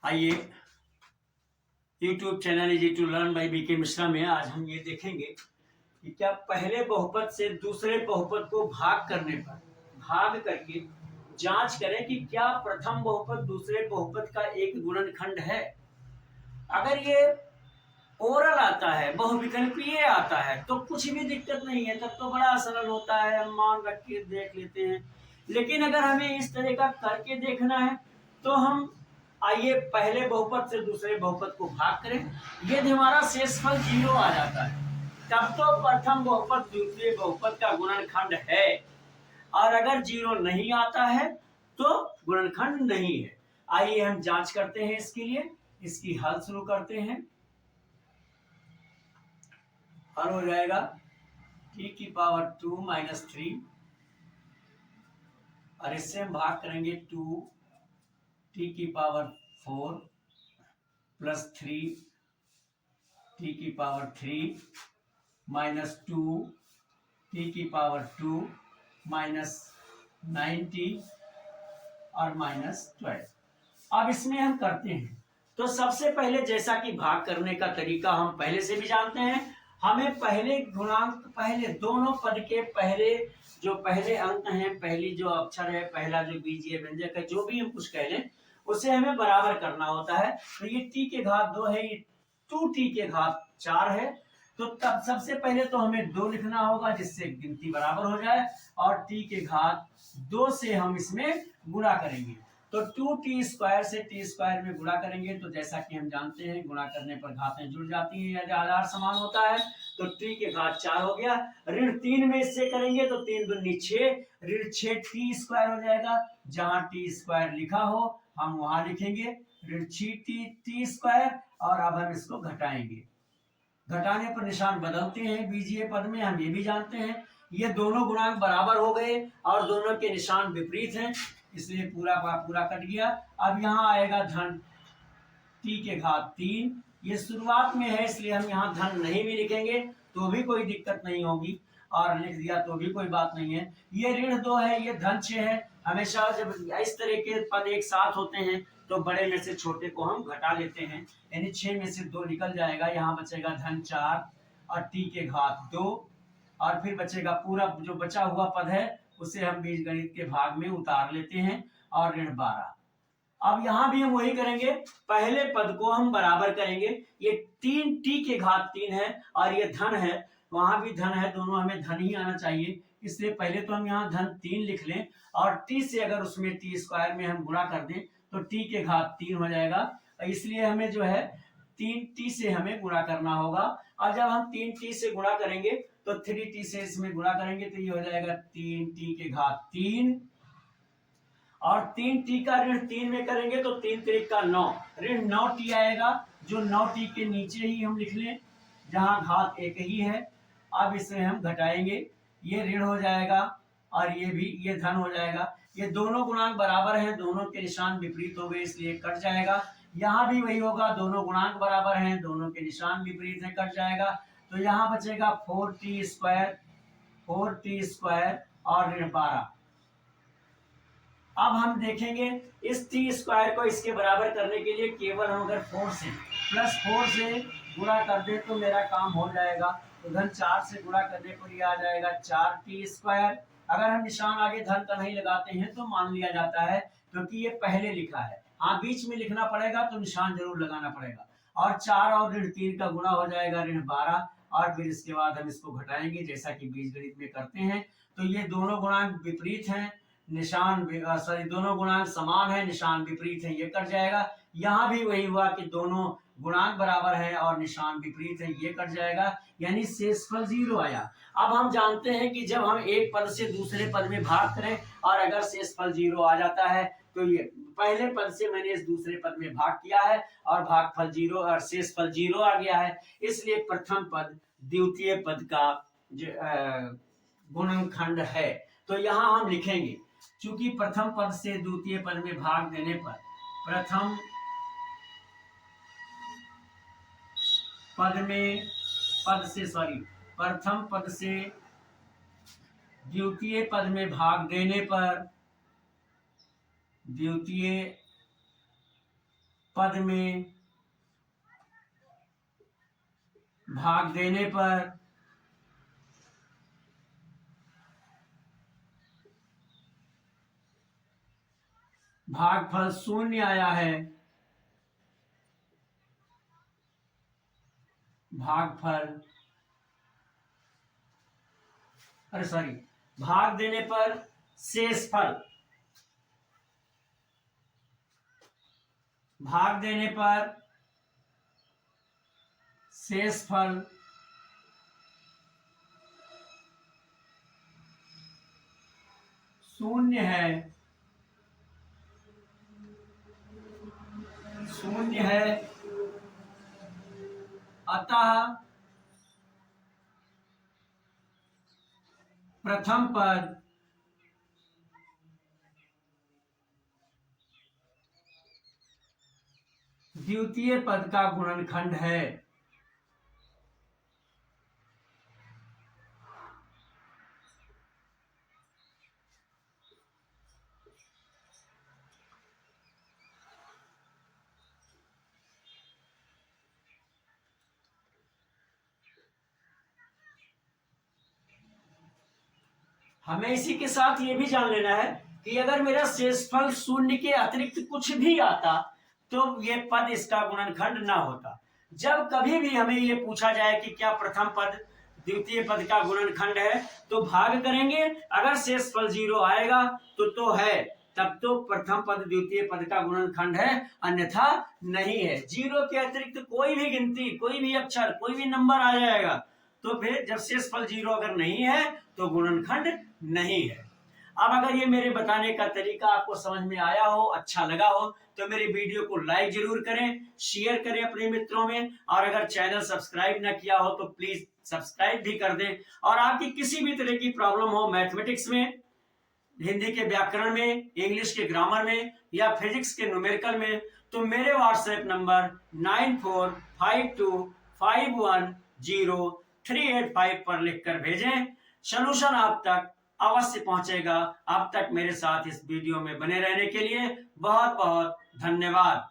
आइए, YouTube channel easy to learn by B K Mishra में आज हम ये देखेंगे कि क्या पहले बहुपद से दूसरे बहुपद को भाग करने पर भाग करके जांच करें कि क्या प्रथम बहुपद दूसरे बहुपद का एक गुणनखंड है। अगर ये ओरल आता है, बहुविकल्पीय आता है तो कुछ भी दिक्कत नहीं है, तब तो बड़ा सरल होता है, हम मान रख के देख लेते हैं। लेकिन अगर हमें इस तरह का करके देखना है तो हम आइए पहले बहुपद से दूसरे बहुपद को भाग करें। यदि हमारा शेषफल 0 आ जाता है तब तो प्रथम बहुपद द्वितीय बहुपद का गुणनखंड है, और अगर 0 नहीं आता है तो गुणनखंड नहीं है। आइए हम जांच करते हैं इसके लिए। इसकी हल शुरू करते हैं। हल हो जाएगा t की पावर 2 माइनस 3, और इससे हम भाग करेंगे 2 t की पावर 4 प्लस 3 t की पावर 3 माइनस 2 t की पावर 2 माइनस 9t और माइनस 12। अब इसमें हम करते हैं तो सबसे पहले, जैसा कि भाग करने का तरीका हम पहले से भी जानते हैं, हमें पहले गुणांक, पहले दोनों पद के पहले जो पहले अंक हैं, पहली जो अक्षर है, पहला जो बीजीय व्यंजक है, जो भी हम कुछ कह लें, उसे हमें बराबर करना होता है। तो ये t के घात 2 है, ये 2t के घात 4 है, तो तब सबसे पहले तो हमें 2 लिखना होगा जिससे गिनती बराबर हो जाए, और t के घात 2 से हम इसमें गुणा करेंगे। तो 2t स्क्वायर से t स्क्वायर में गुणा करेंगे तो जैसा कि हम जानते हैं गुणा करने पर घातें जुड़ जाती हैं, यदि आधार समान होता है। तो t के घात 4 हो गया, ऋण 3 में इससे करेंगे तो 3 दूनी 6, ऋण 6 t स्क्वायर हो जाएगा। जहां t स्क्वायर लिखा हो हम वहां लिखेंगे ऋण 6 t स्क्वायर, और अब हम इसको घटाएंगे। घटाने पर निशान बदलते हैं बीजीय पद में, हम ये भी जानते हैं। ये दोनों गुणांक बराबर हो गए और दोनों के निशान विपरीत हैं, इसलिए पूरा का पूरा कट गया। अब यहाँ आएगा धन t के घात 3, ये शुरुआत में है इसलिए हम यहाँ धन नहीं भी लिखेंगे तो भी कोई दिक्कत नहीं होगी, और लिख दिया तो भी कोई बात नहीं है। ये ऋण 2 है, ये धन 6 है। हमेशा जब इस तरह के पद एक साथ होते हैं तो बड़े में से छोटे को हम घटा लेते हैं, यानी 6 में से 2 निकल जाएगा, यहाँ बचेगा धन 4 और t के घात 2, और फिर बचेगा पूरा जो बचा हुआ पद है उसे हम बीजगणित के भाग में उतार लेते हैं, और ऋण 12। अब यहाँ भी हम वही करेंगे, पहले पद को हम बराबर करेंगे। ये 3 t के घात 3 है और ये धन है, वहां भी धन है, दोनों हमें धन ही आना चाहिए, इसलिए पहले तो हम यहाँ धन 3 लिख लें, और t से अगर उसमें t स्क्वायर में हम गुणा कर दें तो t के घात 3 हो जाएगा, इसलिए हमें जो है 3t से हमें गुणा करना होगा। और जब हम 3t से गुणा करेंगे तो 3t से इसमें गुणा करेंगे तो ये हो जाएगा 3t के घात 3, और 3t का ऋण 3 में करेंगे तो 3 त्रिक का 9, ऋण 9t आएगा, जो 9t के नीचे ही हम लिख लें जहां घात एक ही है। अब इसे हम घटाएंगे, ये ऋण हो जाएगा और ये भी, ये धन हो जाएगा। ये दोनों गुणांक बराबर हैं, दोनों के निशान विपरीत हो गए इसलिए कट जाएगा। यहाँ भी वही होगा, दोनों गुणांक बराबर हैं, दोनों के निशान विपरीत हैं, कट जाएगा। तो यहाँ बचेगा 4t स्क्वायर, 4t स्क्वायर और ऋण 12। अब हम देखेंगे इस t स्क्वायर को इसके बराबर करने के लिए केवल हम अगर 4 से प्लस 4 से गुणा कर दे तो मेरा काम हो जाएगा। तो धन 4 से गुणा करने पर ये आ जाएगा 4t स्क्वायर। अगर हम निशान आगे धन का नहीं लगाते हैं तो मान लिया जाता है, क्योंकि ये पहले लिखा है। हाँ, बीच में लिखना पड़ेगा तो निशान जरूर लगाना पड़ेगा। और 4 और ऋण 3 का गुणा हो जाएगा ऋण 12, और फिर इसके बाद हम इसको घटाएंगे जैसा कि बीजगणित में करते हैं। तो ये दोनों गुणांक विपरीत हैं, निशान दोनों गुणांक समान है, निशान विपरीत है, ये कट जाएगा। यहाँ भी वही हुआ कि दोनों गुणांक बराबर है और निशान विपरीत है, ये कट जाएगा, यानी शेषफल 0 आया। अब हम जानते हैं कि जब हम एक पद से दूसरे पद में भाग करें और अगर शेषफल 0 आ जाता है तो ये पहले पद से मैंने इस दूसरे पद में भाग किया है और भागफल 0 और शेषफल 0 आ गया है, इसलिए प्रथम पद द्वितीय पद का गुणनखंड है। तो यहाँ हम लिखेंगे, चूंकि प्रथम पद से द्वितीय पद में भाग देने पर प्रथम पद से द्वितीय पद में भाग देने पर द्वितीय पद में भाग देने पर भागफल शून्य आया है। भाग देने पर शेषफल, भाग देने पर शेषफल शून्य है, अतः प्रथम पद द्वितीय पद का गुणनखंड है। हमें इसी के साथ ये भी जान लेना है कि अगर मेरा शेषफल शून्य के अतिरिक्त कुछ भी आता तो ये पद इसका गुणनखंड ना होता। जब कभी भी हमें ये पूछा जाए कि क्या प्रथम पद द्वितीय पद का गुणनखंड है तो भाग करेंगे, अगर शेषफल 0 आएगा तो है, तब तो प्रथम पद द्वितीय पद का गुणनखंड है, अन्यथा नहीं है। 0 के अतिरिक्त कोई भी गिनती, कोई भी अक्षर, कोई भी नंबर आ जाएगा तो फिर जब शेषफल 0 अगर नहीं है तो गुणनखंड नहीं है। अब अगर ये मेरे बताने का तरीका आपको समझ में आया हो, अच्छा लगा हो तो मेरे वीडियो को लाइक जरूर करें, शेयर करें अपने मित्रों में, और अगर चैनल सब्सक्राइब ना किया हो तो प्लीज सब्सक्राइब भी कर दें। और आपकी किसी भी तरह की प्रॉब्लम हो मैथमेटिक्स में, हिंदी के व्याकरण में, इंग्लिश के ग्रामर में या फिजिक्स के न्यूमेरिकल में, तो मेरे व्हाट्सएप नंबर 9452510385 पर लिखकर भेजें, सलूशन आप तक अवश्य पहुंचेगा। अब तक मेरे साथ इस वीडियो में बने रहने के लिए बहुत बहुत धन्यवाद।